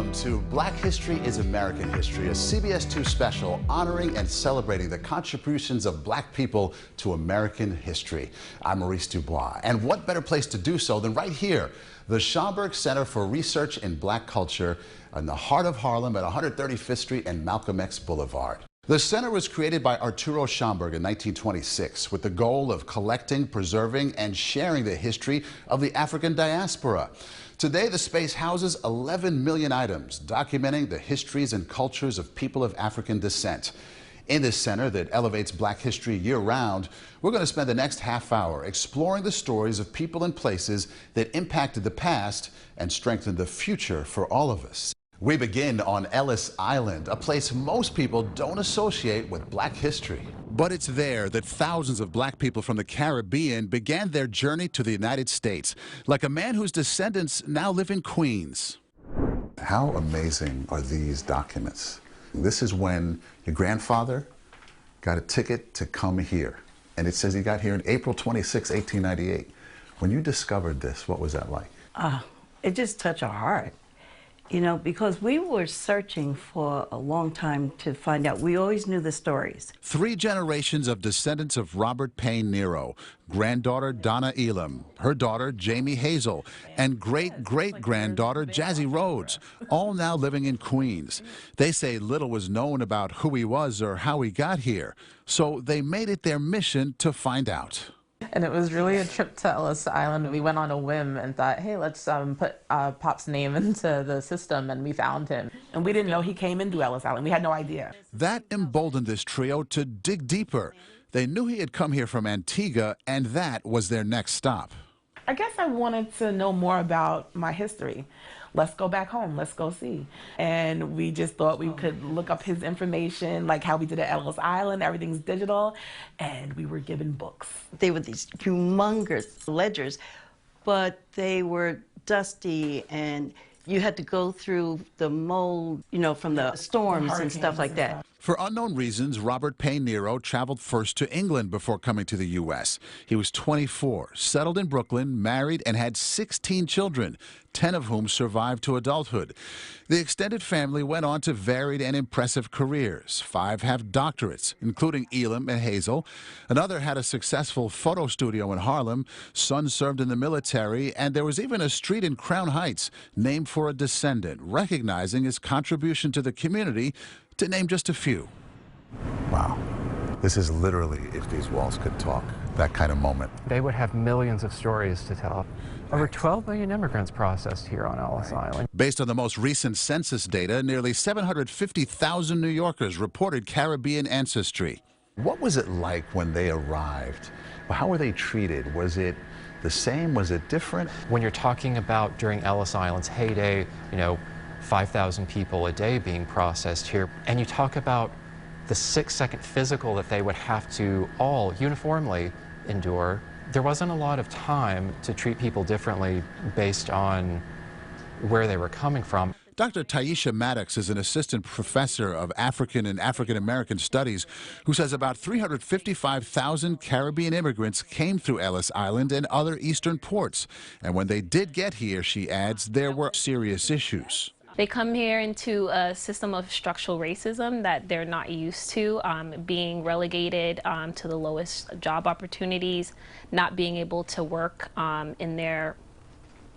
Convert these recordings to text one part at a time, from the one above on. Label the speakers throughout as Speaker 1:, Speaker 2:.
Speaker 1: Welcome to Black History is American History, a CBS2 special honoring and celebrating the contributions of black people to American history. I'm Maurice Dubois, and what better place to do so than right here, the Schomburg Center for Research in Black Culture in the heart of Harlem at 135th Street and Malcolm X Boulevard. The center was created by Arturo Schomburg in 1926 with the goal of collecting, preserving, and sharing the history of the African diaspora. Today, the space houses 11 million items documenting the histories and cultures of people of African descent. In this center that elevates black history year-round, we're going to spend the next half hour exploring the stories of people and places that impacted the past and strengthened the future for all of us. We begin on Ellis Island, a place most people don't associate with black history. But it's there that thousands of black people from the Caribbean began their journey to the United States, like a man whose descendants now live in Queens. How amazing are these documents? This is when your grandfather got a ticket to come here. And it says he got here on April 26, 1898. When you discovered this, what was that like?
Speaker 2: It just touched our heart. You know, because we were searching for a long time to find out. We always knew the stories. 3
Speaker 1: generations of descendants of Robert Payne Nero, granddaughter Donna Elam, her daughter Jamie Hazel, and great-great-granddaughter Jazzy Rhodes, all now living in Queens. They say little was known about who he was or how he got here, so they made it their mission to find out.
Speaker 3: And it was really a trip to Ellis Island. We went on a whim and thought, hey, let's put Pop's name into the system, and we found him.
Speaker 4: And we didn't know he came into Ellis Island. We had no idea.
Speaker 1: That emboldened this trio to dig deeper. They knew he had come here from Antigua, and that was their next stop.
Speaker 4: I guess I wanted to know more about my history. Let's go back home, let's go see. And we just thought we could look up his information, like how we did at Ellis Island, everything's digital, and we were given books.
Speaker 2: They were these humongous ledgers, but they were dusty, and you had to go through the mold, you know, from the storms and stuff like that.
Speaker 1: For unknown reasons, Robert Payne Nero traveled first to England before coming to the U.S. He was 24, settled in Brooklyn, married, and had 16 children, 10 of whom survived to adulthood. The extended family went on to varied and impressive careers. 5 have doctorates, including Elam and Hazel. Another had a successful photo studio in Harlem. Son served in the military, and there was even a street in Crown Heights named for a descendant, recognizing his contribution to the community, to name just a few. Wow. This is literally, if these walls could talk, that kind of moment.
Speaker 5: They would have millions of stories to tell. Over 12 million immigrants processed here on Ellis Island.
Speaker 1: Based on the most recent census data, nearly 750,000 New Yorkers reported Caribbean ancestry. What was it like when they arrived? How were they treated? Was it the same? Was it different?
Speaker 5: When you're talking about during Ellis Island's heyday, you know, 5,000 people a day being processed here, and you talk about the 6-second physical that they would have to all uniformly endure, there wasn't a lot of time to treat people differently based on where they were coming from.
Speaker 1: Dr. Taisha Maddox is an assistant professor of African and African American studies who says about 355,000 Caribbean immigrants came through Ellis Island and other eastern ports. And when they did get here, she adds, there were serious issues.
Speaker 6: They come here into a system of structural racism that they're not used to, being relegated to the lowest job opportunities, not being able to work in their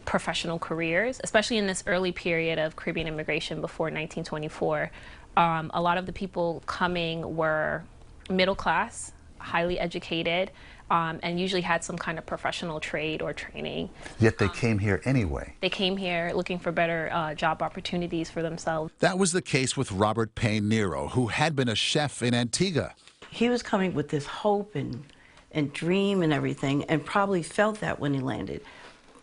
Speaker 6: professional careers, especially in this early period of Caribbean immigration before 1924. A lot of the people coming were middle class, highly educated, and usually had some kind of professional trade or training.
Speaker 1: Yet they came here anyway.
Speaker 6: They came here looking for better job opportunities for themselves.
Speaker 1: That was the case with Robert Payne Nero, who had been a chef in Antigua.
Speaker 2: He was coming with this hope and dream and everything, and probably felt that when he landed.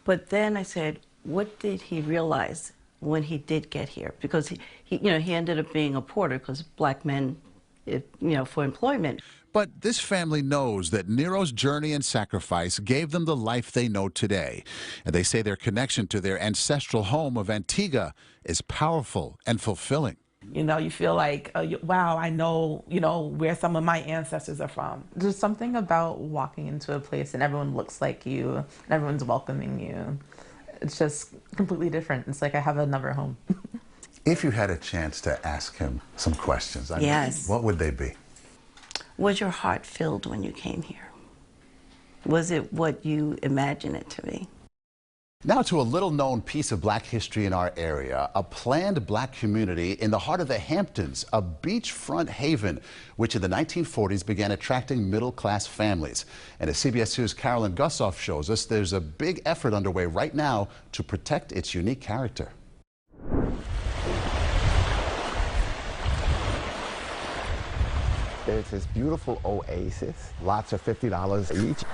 Speaker 2: But then I said, what did he realize when he did get here? Because he ended up being a porter because black men, for employment.
Speaker 1: But this family knows that Nero's journey and sacrifice gave them the life they know today. And they say their connection to their ancestral home of Antigua is powerful and fulfilling.
Speaker 4: You know, you feel like, wow, I know, where some of my ancestors are from.
Speaker 3: There's something about walking into a place and everyone looks like you, and everyone's welcoming you. It's just completely different. It's like I have another home.
Speaker 1: If you had a chance to ask him some questions,
Speaker 2: Yes.
Speaker 1: what would they be?
Speaker 2: Was your heart filled when you came here? Was it what you imagined it to be?
Speaker 1: Now to a little-known piece of black history in our area, a planned black community in the heart of the Hamptons, a beachfront haven, which in the 1940s began attracting middle-class families. And as CBS2's Carolyn Gussoff shows us, there's a big effort underway right now to protect its unique character.
Speaker 7: There's this beautiful oasis, lots of $50 each.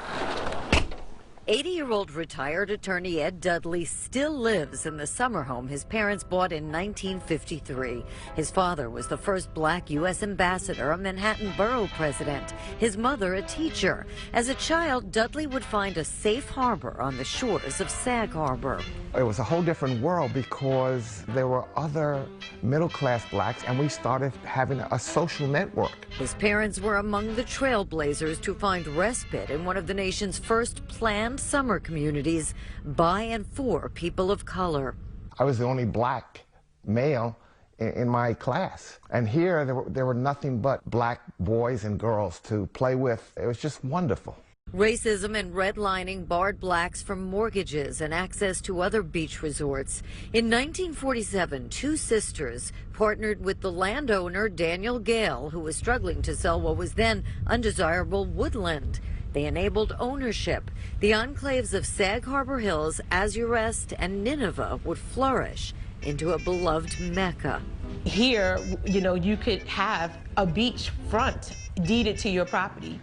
Speaker 8: 80-year-old retired attorney Ed Dudley still lives in the summer home his parents bought in 1953. His father was the first black U.S. ambassador, a Manhattan borough president. His mother, a teacher. As a child, Dudley would find a safe harbor on the shores of Sag Harbor.
Speaker 7: It was a whole different world because there were other middle-class blacks, and we started having a social network.
Speaker 8: His parents were among the trailblazers to find respite in one of the nation's first planned summer communities by and for people of color.
Speaker 7: I was the only black male in my class. And here, there were nothing but black boys and girls to play with. It was just wonderful.
Speaker 8: Racism and redlining barred blacks from mortgages and access to other beach resorts. In 1947, two sisters partnered with the landowner Daniel Gale, who was struggling to sell what was then undesirable woodland. They enabled ownership. The enclaves of Sag Harbor Hills, Azure Rest, and Nineveh would flourish into a beloved Mecca.
Speaker 9: Here, you could have a beach front deeded to your property.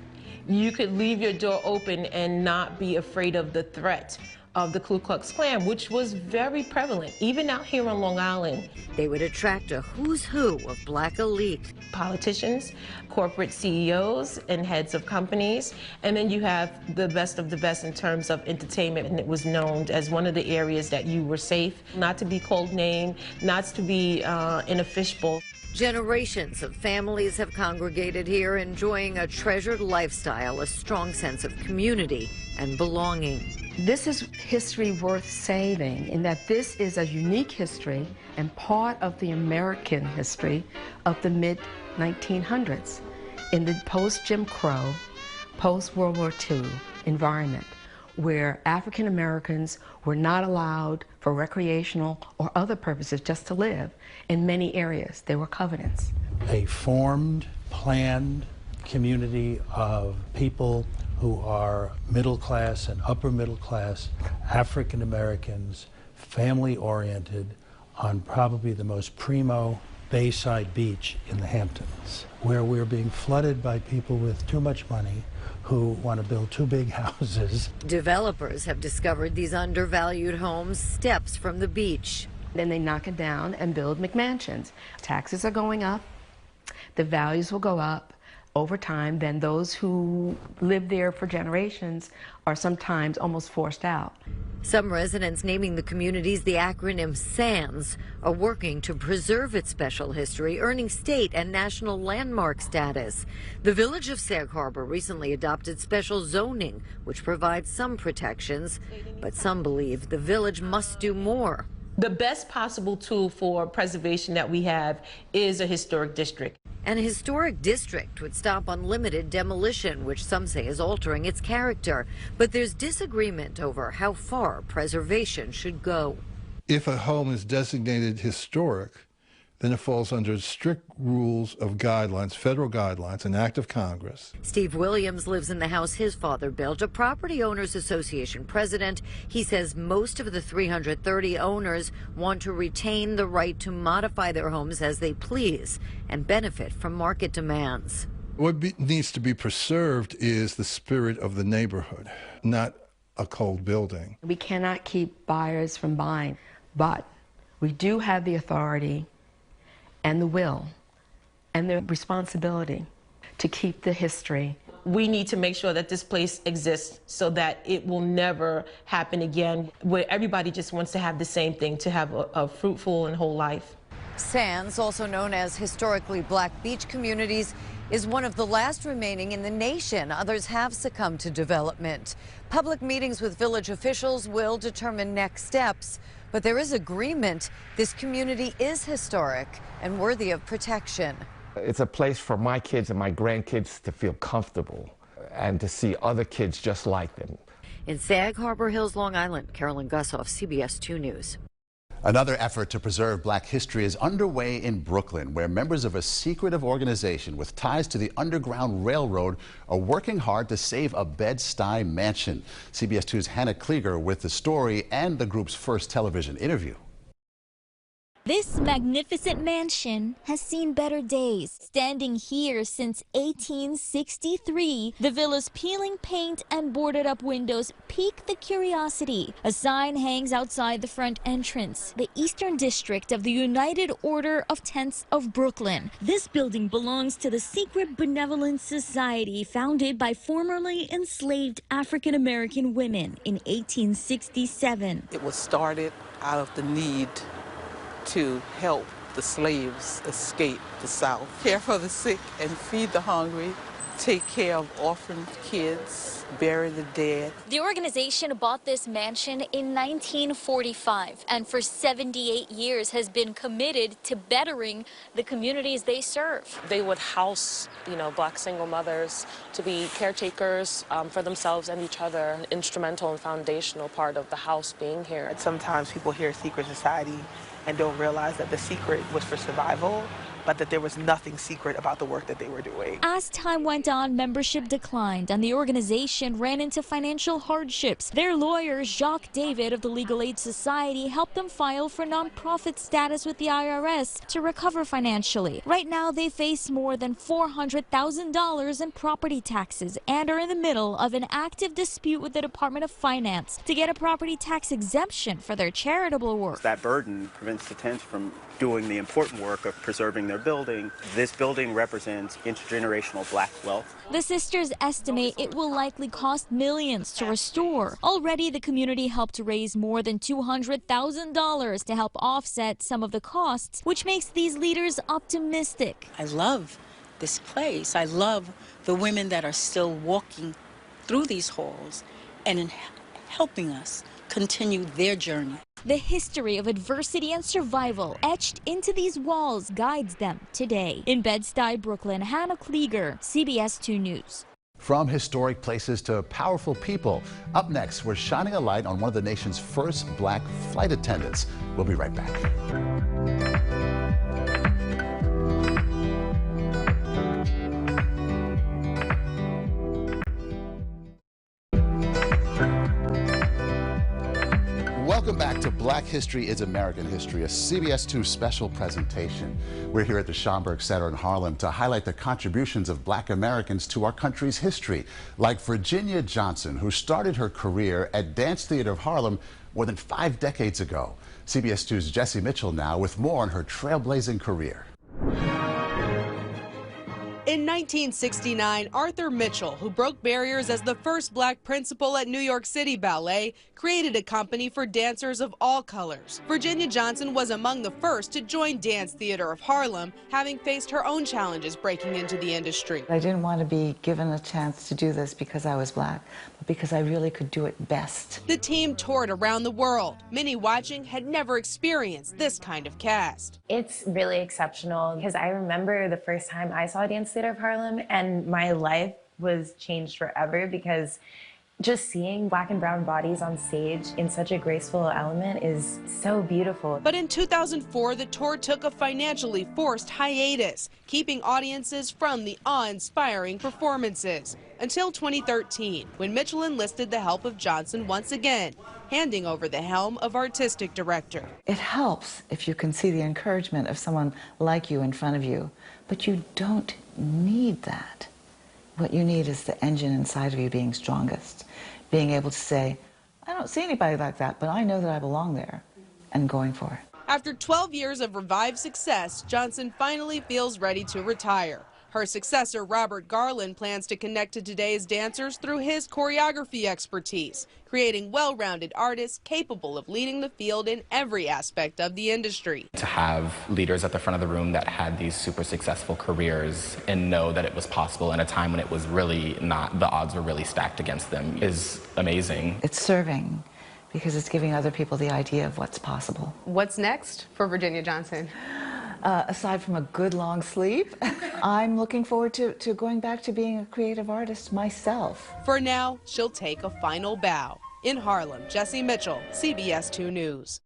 Speaker 9: You could leave your door open and not be afraid of the threat of the Ku Klux Klan, which was very prevalent, even out here on Long Island.
Speaker 8: They would attract a who's who of black elite.
Speaker 9: Politicians, corporate CEOs, and heads of companies. And then you have the best of the best in terms of entertainment. And it was known as one of the areas that you were safe, not to be called named, not to be in a fishbowl.
Speaker 8: Generations of families have congregated here, enjoying a treasured lifestyle, a strong sense of community and belonging.
Speaker 10: This is history worth saving in that this is a unique history and part of the American history of the mid-1900s in the post-Jim Crow, post-World War II environment where African Americans were not allowed for recreational or other purposes just to live. In many areas, there were covenants.
Speaker 11: A formed, planned community of people who are middle class and upper middle class, African Americans, family oriented, on probably the most primo Bayside beach in the Hamptons, where we're being flooded by people with too much money who want to build too big houses.
Speaker 8: Developers have discovered these undervalued homes steps from the beach.
Speaker 10: Then they knock it down and build McMansions. Taxes are going up, the values will go up over time, then those who live there for generations are sometimes almost forced out.
Speaker 8: Some residents naming the communities the acronym SANS are working to preserve its special history, earning state and national landmark status. The village of Sag Harbor recently adopted special zoning, which provides some protections, but some believe the village must do more.
Speaker 9: The best possible tool for preservation that we have is a historic district.
Speaker 8: An historic district would stop unlimited demolition, which some say is altering its character. But there's disagreement over how far preservation should go.
Speaker 12: If a home is designated historic, then it falls under strict rules of guidelines, federal guidelines, an act of Congress.
Speaker 8: Steve Williams lives in the house his father built, a property owners association president. He says most of the 330 owners want to retain the right to modify their homes as they please and benefit from market demands.
Speaker 12: What needs to be preserved is the spirit of the neighborhood, not a cold building.
Speaker 10: We cannot keep buyers from buying, but we do have the authority and the will and the responsibility to keep the history.
Speaker 9: We need to make sure that this place exists so that it will never happen again, where everybody just wants to have the same thing, to have a fruitful and whole life.
Speaker 8: SANS, also known as historically black beach communities, is one of the last remaining in the nation. Others have succumbed to development. Public meetings with village officials will determine next steps. But there is agreement this community is historic and worthy of protection.
Speaker 7: It's a place for my kids and my grandkids to feel comfortable and to see other kids just like them.
Speaker 8: In Sag Harbor Hills, Long Island, Carolyn Gussoff, CBS 2 News.
Speaker 1: Another effort to preserve black history is underway in Brooklyn, where members of a secretive organization with ties to the Underground Railroad are working hard to save a Bed-Stuy mansion. CBS 2's Hannah Klieger with the story and the group's first television interview.
Speaker 13: This magnificent mansion has seen better days. Standing here since 1863, the villa's peeling paint and boarded up windows pique the curiosity. A sign hangs outside the front entrance, the Eastern District of the United Order of Tents of Brooklyn. This building belongs to the Secret Benevolent Society, founded by formerly enslaved African American women in 1867.
Speaker 14: It was started out of the need to help the slaves escape the South, care for the sick and feed the hungry, take care of orphaned kids, bury the dead.
Speaker 13: The organization bought this mansion in 1945 and for 78 years has been committed to bettering the communities they serve.
Speaker 15: They would house, black single mothers to be caretakers for themselves and each other, an instrumental and foundational part of the house being here.
Speaker 4: And sometimes people hear secret society and don't realize that the secret was for survival, but that there was nothing secret about the work that they were doing.
Speaker 13: As time went on, membership declined and the organization ran into financial hardships. Their lawyer, Jacques David of the Legal Aid Society, helped them file for nonprofit status with the IRS to recover financially. Right now, they face more than $400,000 in property taxes and are in the middle of an active dispute with the Department of Finance to get a property tax exemption for their charitable work.
Speaker 16: That burden prevents the Tents from doing the important work of preserving their building. This building represents intergenerational black wealth.
Speaker 13: The sisters estimate it will likely cost millions to restore. Already, the community helped raise more than $200,000 to help offset some of the costs, which makes these leaders optimistic.
Speaker 17: I love this place. I love the women that are still walking through these halls and helping us continue their journey.
Speaker 13: The history of adversity and survival etched into these walls guides them today. In Bed-Stuy, Brooklyn, Hannah Klieger, CBS 2 News.
Speaker 1: From historic places to powerful people, up next, we're shining a light on one of the nation's first black flight attendants. We'll be right back. Welcome back to Black History is American History, a CBS 2 special presentation. We're here at the Schomburg Center in Harlem to highlight the contributions of black Americans to our country's history, like Virginia Johnson, who started her career at Dance Theater of Harlem more than 5 decades ago. CBS 2's Jessie Mitchell now with more on her trailblazing career.
Speaker 18: In 1969, Arthur Mitchell, who broke barriers as the first black principal at New York City Ballet, created a company for dancers of all colors. Virginia Johnson was among the first to join Dance Theater of Harlem, having faced her own challenges breaking into the industry.
Speaker 19: I didn't want to be given a chance to do this because I was black, but because I really could do it best.
Speaker 18: The team toured around the world. Many watching had never experienced this kind of cast.
Speaker 20: It's really exceptional because I remember the first time I saw Dance Theater of Harlem and my life was changed forever, because just seeing black and brown bodies on stage in such a graceful element is so beautiful.
Speaker 18: But in 2004, the tour took a financially forced hiatus, keeping audiences from the awe-inspiring performances, until 2013, when Mitchell enlisted the help of Johnson once again, handing over the helm of artistic director.
Speaker 19: It helps if you can see the encouragement of someone like you in front of you, but you don't need that. What you need is the engine inside of you being strongest, being able to say, I don't see anybody like that, but I know that I belong there, and going for it.
Speaker 18: After 12 years of revived success, Johnson finally feels ready to retire. Her successor, Robert Garland, plans to connect to today's dancers through his choreography expertise, creating well-rounded artists capable of leading the field in every aspect of the industry.
Speaker 21: To have leaders at the front of the room that had these super successful careers and know that it was possible in a time when it was really not, the odds were really stacked against them, is amazing.
Speaker 19: It's serving because it's giving other people the idea of what's possible.
Speaker 5: What's next for Virginia Johnson?
Speaker 19: Aside from a good long sleep, I'm looking forward to going back to being a creative artist myself.
Speaker 18: For now, she'll take a final bow. In Harlem, Jessie Mitchell, CBS 2 News.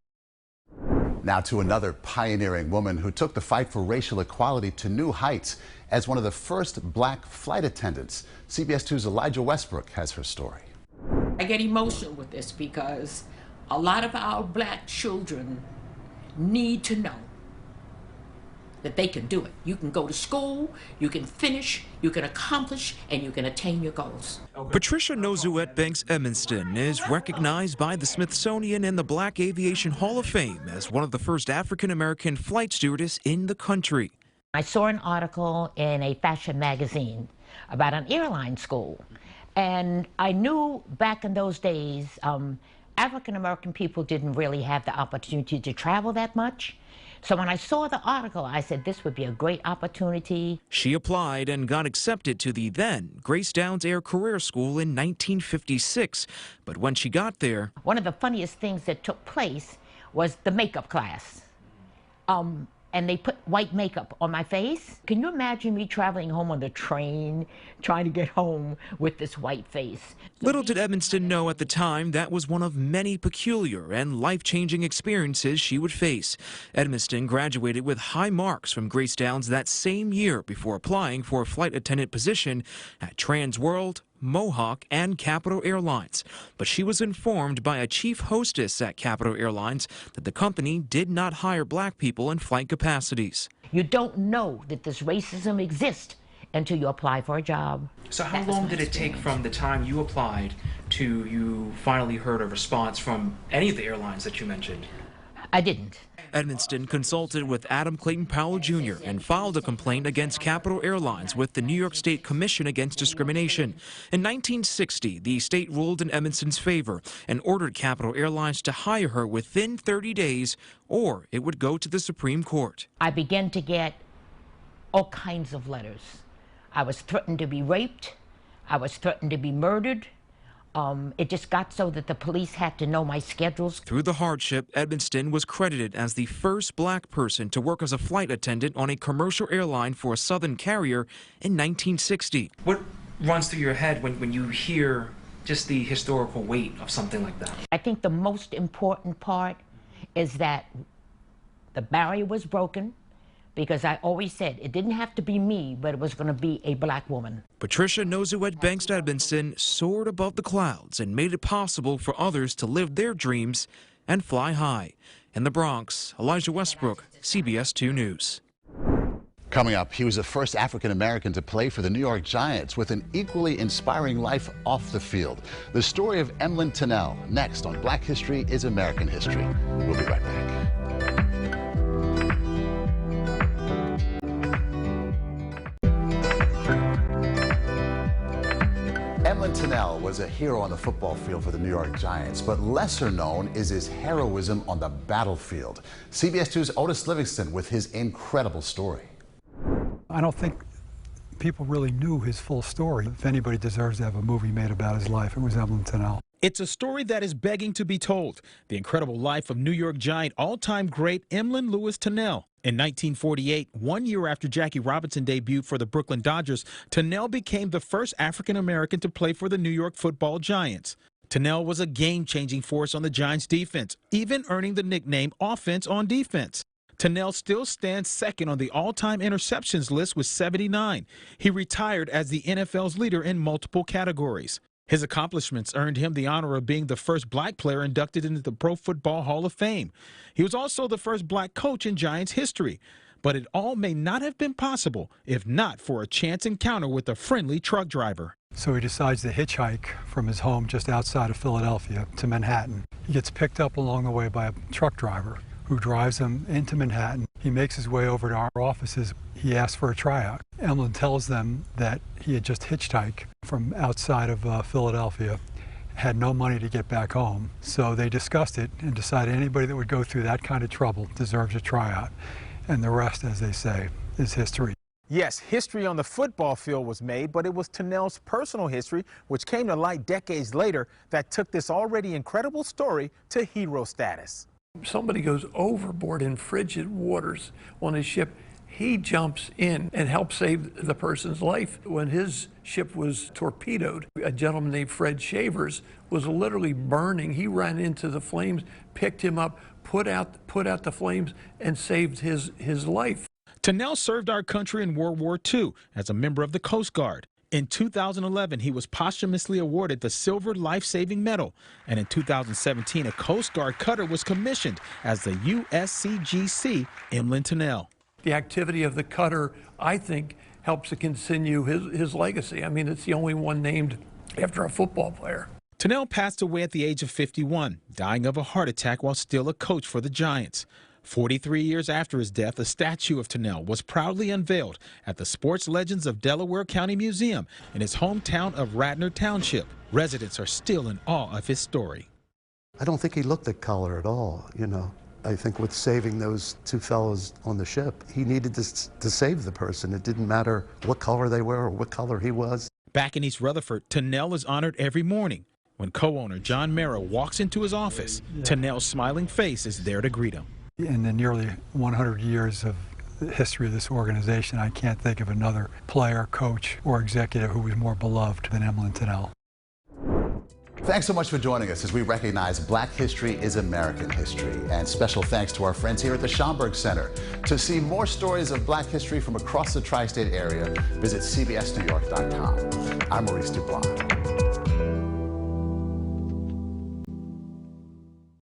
Speaker 1: Now to another pioneering woman who took the fight for racial equality to new heights as one of the first black flight attendants. CBS 2's Elijah Westbrook has her story.
Speaker 22: I get emotional with this because a lot of our black children need to know that they can do it. You can go to school, you can finish, you can accomplish, and you can attain your goals.
Speaker 23: Patricia Nozuet Banks Edmonston is recognized by the Smithsonian and the Black Aviation Hall of Fame as one of the first African-American flight stewardess in the country.
Speaker 24: I saw an article in a fashion magazine about an airline school, and I knew back in those days African-American people didn't really have the opportunity to travel that much. So when I saw the article, I said this would be a great opportunity.
Speaker 23: She applied and got accepted to the then Grace Downs Air Career School in 1956. But when she got there,
Speaker 24: one of the funniest things that took place was the makeup class. And they put white makeup on my face. Can you imagine me traveling home on the train, trying to get home with this white face?
Speaker 23: Little did Edmonston know at the time that was one of many peculiar and life-changing experiences she would face. Edmonston graduated with high marks from Grace Downs that same year before applying for a flight attendant position at Trans World, Mohawk, and Capital Airlines. But she was informed by a chief hostess at Capital Airlines that the company did not hire black people in flight capacities.
Speaker 24: You don't know that this racism exists until you apply for a job.
Speaker 23: So how long did it take from the time you applied to you finally heard a response from any of the airlines that you mentioned?
Speaker 24: I didn't.
Speaker 23: Edmonston consulted with Adam Clayton Powell Jr. and filed a complaint against Capital Airlines with the New York State Commission Against Discrimination. In 1960, the state ruled in Edmonston's favor and ordered Capital Airlines to hire her within 30 days, or it would go to the Supreme Court.
Speaker 24: I began to get all kinds of letters. I was threatened to be raped. I was threatened to be murdered. It just got so that the police had to know my schedules.
Speaker 23: Through the hardship, Edmonston was credited as the first black person to work as a flight attendant on a commercial airline for a Southern carrier in 1960. What runs through your head when you hear just the historical weight of something like that?
Speaker 24: I think the most important part is that the barrier was broken, because I always said it didn't have to be me, but it was going to be a black woman.
Speaker 23: Patricia Nozuet Banks Edmonston soared above the clouds and made it possible for others to live their dreams and fly high. In the Bronx, Elijah Westbrook, CBS 2 News.
Speaker 1: Coming up, he was the first African-American to play for the New York Giants with an equally inspiring life off the field. The story of Emlyn Tennell, next on Black History is American History. We'll be right back. Emlyn Tennell was a hero on the football field for the New York Giants, but lesser known is his heroism on the battlefield. CBS 2's Otis Livingston with his incredible story.
Speaker 25: I don't think people really knew his full story. If anybody deserves to have a movie made about his life, it was Emlyn Tennell.
Speaker 26: It's a story that is begging to be told. The incredible life of New York Giant all-time great Emlyn Lewis Tennell. In 1948, 1 year after Jackie Robinson debuted for the Brooklyn Dodgers, Tennell became the first African-American to play for the New York Football Giants. Tennell was a game-changing force on the Giants' defense, even earning the nickname Offense on Defense. Tennell still stands second on the all-time interceptions list with 79. He retired as the NFL's leader in multiple categories. His accomplishments earned him the honor of being the first black player inducted into the Pro Football Hall of Fame. He was also the first black coach in Giants history. But it all may not have been possible if not for a chance encounter with a friendly truck driver.
Speaker 25: So he decides to hitchhike from his home just outside of Philadelphia to Manhattan. He gets picked up along the way by a truck driver who drives him into Manhattan. He makes his way over to our offices. He asks for a tryout. Emlyn tells them that he had just hitchhiked from outside of Philadelphia, had no money to get back home. So they discussed it and decided anybody that would go through that kind of trouble deserves a tryout. And the rest, as they say, is history.
Speaker 26: Yes, history on the football field was made, but it was Tennell's personal history, which came to light decades later, that took this already incredible story to hero status.
Speaker 2: Somebody goes overboard in frigid waters on his ship. He jumps in and helps save the person's life. When his ship was torpedoed, a gentleman named Fred Shavers was literally burning. He ran into the flames, picked him up, put out the flames, and saved his life.
Speaker 26: Tennell served our country in World War II as a member of the Coast Guard. In 2011, he was posthumously awarded the Silver Life-Saving Medal. And in 2017, a Coast Guard cutter was commissioned as the USCGC Emlen Tennell.
Speaker 2: The activity of the cutter, I think, helps to continue his legacy. I mean, it's the only one named after a football player.
Speaker 26: Tennell passed away at the age of 51, dying of a heart attack while still a coach for the Giants. 43 years after his death, a statue of Tennell was proudly unveiled at the Sports Legends of Delaware County Museum in his hometown of Radnor Township. Residents are still in awe of his story.
Speaker 3: I don't think he looked at color at all, you know. I think with saving those two fellows on the ship, he needed to save the person. It didn't matter what color they were or what color he was.
Speaker 26: Back in East Rutherford, Tennell is honored every morning. When co-owner John Merrow walks into his office, Tennell's smiling face is there to greet him.
Speaker 25: In the nearly 100 years of the history of this organization, I can't think of another player, coach, or executive who was more beloved than Emlen Tennell.
Speaker 1: Thanks so much for joining us as we recognize Black history is American history. And special thanks to our friends here at the Schomburg Center. To see more stories of Black history from across the tri-state area, visit CBS2New York.com. I'm Maurice Dubois.